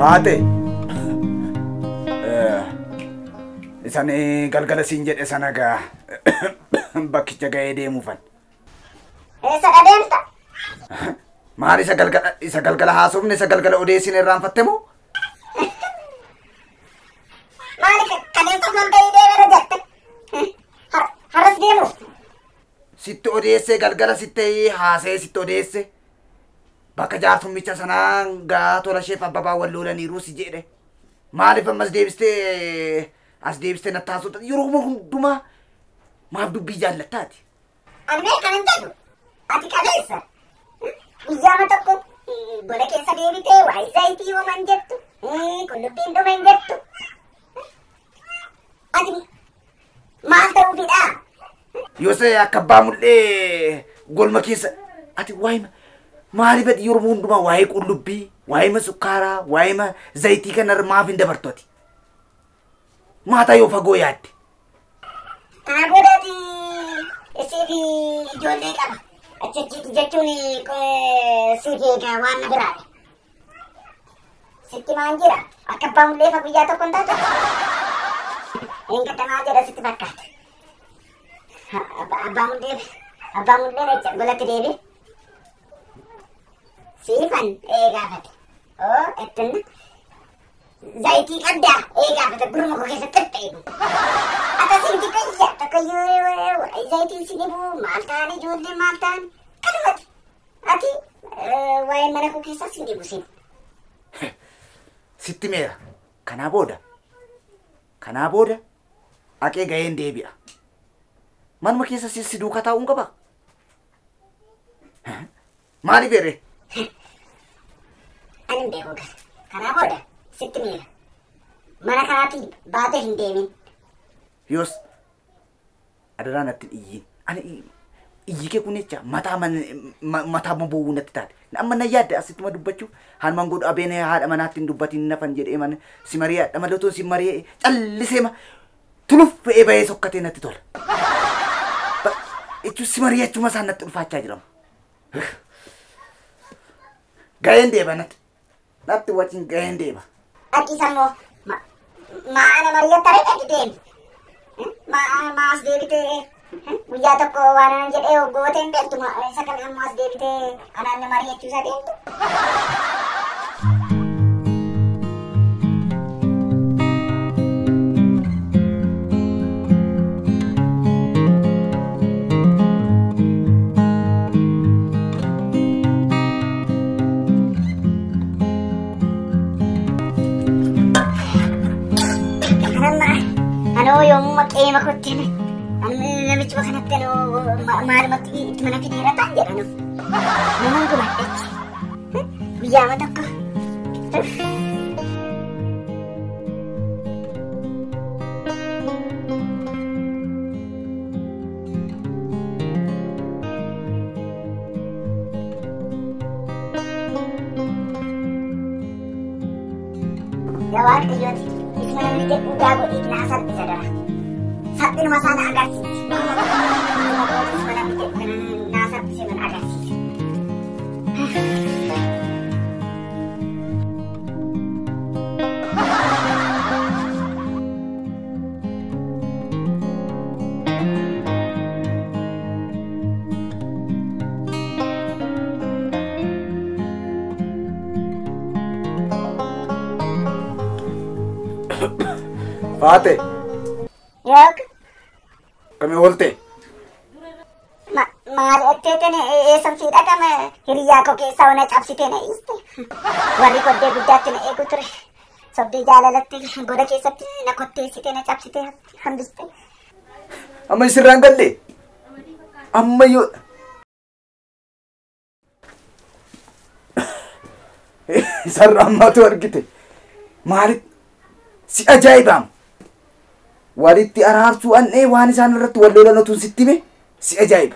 Ate. Isani galgala sinjet esanaga bakkicha ga'ee deemuufan. Eessa adeemta? Maal isa galgala haasofne isa galgala odeessine irraanfatte moo? Maali kaleessa galgala deemera jette? Har'as deemuuf? Sitti odeesse galgala sitti haasee sitti odeesse. Bakka jaarsummicha sanaan gaa tola ishee abbabaa wal loolaniiru si jedhe. Maaliif ammas deebistee as deebistee natti haasofta yeroo hundumaa maaf dubbii jaallattaati? Ani kanan jedhu ati kaleessa guyyaama tokko gola keessa deebitee waa'ee zayitii homan jettu qullubbiin dhuman jettu. Ati maal ta'uufidha? Yoo se akka abbaa mul'ee golma keessa ati waa'ima maaliif ati yeroo hundumaa waa'ee qullubbii waa'ima sukkaaraa waa'ima zayitii kana maaf hin dabartu ati? Maataa yoo fagoo yaadde. Kana godhati isiifi ijoollee qaba. Achitti jechuun siif eegaa waan na biraadha. Sitti maan jira akka abbaa mul'ee fa guyyaa tokko hin taatu. Eeggatamaa jedha sitti fakkaata. Abbaa mul'een jecha golatti deebi. Siifan eegaafate. Ittiin zayitii qabdaa eegaafate gurma koo keessatti xixxeebu. Akkasitti kayya takkayyuu zayitiin si dhibu maal ta'an ijoolleen maal ta'an kanumatti ati waa'ee mana koo keessaa si dhibu sin. Sitti meera kanaa booda aqee ga'een deebi'a. Manuma keessa si duukaa taa'uun qaba. Maaliif eerree? Ani hin beeku gara kanaa booda sitti meera mana kanaatiin baatee hin deemin. Yoos adaraa natti iyyiin ani iyyi kee kun jecha mataa boba'uu natti taate amma na yaadde asittuma dubbachuu hanumaan godhu abeen haadha manaatti hin dubbatiin nafan jedhee mana si marii haadha malatoon si marii callisee tuluuf fe'ee bahee sokkatee natti tola. Jechuun si marii jechuma isaan natti ulfaachaa jiramu. Ga'een deeba natti wajjin ga'een deeba. Akkisan moo maana mariyatta reeqatti deemi. Maas deebitee guyyaa tokko waan anan jedhee hoggoote hin beektu isa kan ammaas deebitee anaan mariyachuusaa deemtu. Yung mag-ema ko din eh. Namit mo kanat ka mahal itti man ang piniratan dyan ano. Naman gumatik. Biyamat ako. Gawag ka yun. Isma namin din kung gago itinasal isa dara. Sabi naman sana agarsis. Isma namin din kung nasal isa man agarsis. Fate. Yok. Kami olte. Maari etteten samsiidha kama hiriyaa koo keessaa ona cabsitee na dhiiste. Warri koddee guddaatti na eegu ture. Sobdii jaalalatti goda keessatti na kotteessitee na cabsitee hambiste. Amma isirraan galle. Amma yoo isarra ammaatu argite. Maaliif si ajaa'ibam. Walitti araarsuu an'ee waan isaan irratti wal lolanatuun sitti hime si ajaa'iba.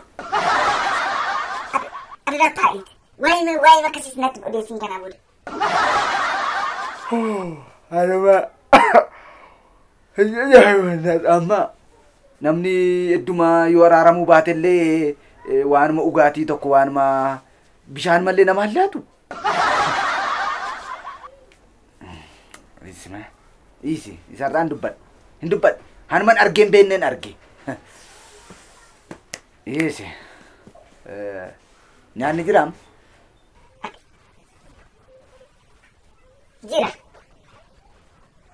Adda taa'ite. Waa'ima akkasiis natti odeessin kanaa booda. Anuma ajaa'iba amma namni hedduma yoo araaramuu baatellee waanuma dhugaatii tokko waanuma bishaan mallee nama hallaatu. Isma. Isi, isarraan dubbadhu. Hin dubbadhu. Hanuman argeen beenneen arge. Isi. Nyaanni jiraam? Jira.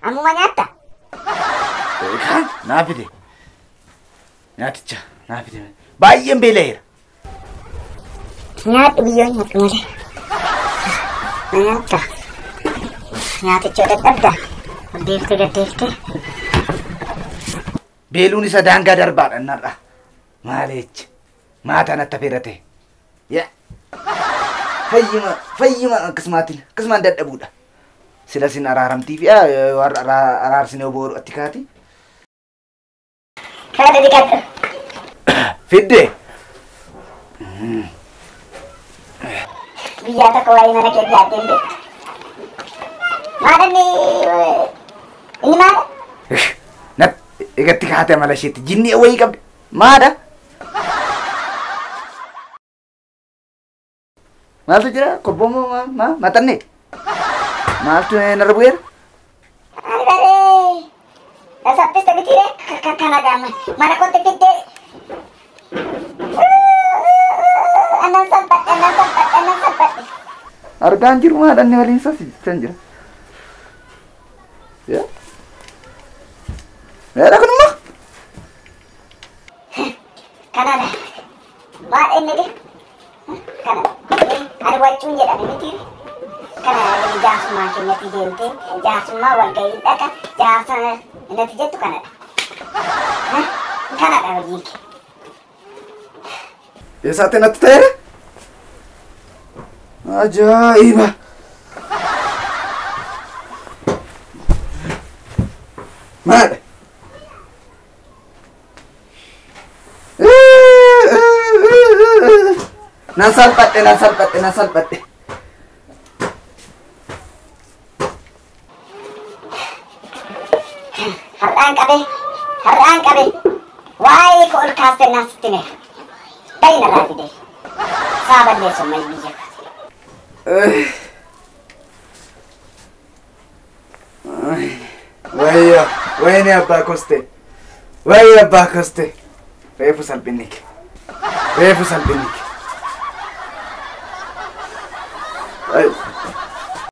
Ammuma nyaatta? Eegaa naa fide. Nyaaticha naa fide. Baay'een beela'eera. Nyaadhu biyyoo nyaadhu malee. Nyaatta. Nyaaticha dadhabda. Deeftee gaddeeftee. Beeluun isa daangaa darbaadha narra. Maalichi? Maataan atta feerate. Yaa. Fayyima akkasumaan dadhabuudha. Sila sin araaramtii fi araarsinee oboo atti kaati. Kaadha dhiqadhu. Fidde. Biyyaa tokko waa'ee mana kee jaaddeen beektu. Maadha inni maadha? Nat egatti kaate mala isheetti jinni wayii qabdi. Maadha? Maaltu jira? Kobboomoo maxanne? Maaltu narra bu'eera? Ani baree saffisa bitire kana gama mana kotte fitte. Anan salphaadhe. Argaan jiru maadhanne waliin sasiisan jira. Ya? Meedha kunimmoo? Kanadha. Maadha inni de? Kana. Ani wachuun jedhame mitire. Kana jaarsummaa keenyatti deemtee jaarsummaa walgahii dhaqa jaarsa natti jettu kanadha. Kanadha hojii kee. Eessaatti natti ta'eera? Ajaa'iba! Maadha? Nan salphadhe. Har'aan qabe. Waa'ee koo ol kaastee naaf sitti neera. Gadi narraa fidee. Saa balleessu ammayyi biyya kaate. Wayne abbaa koste. Reefu salphinike. Ay.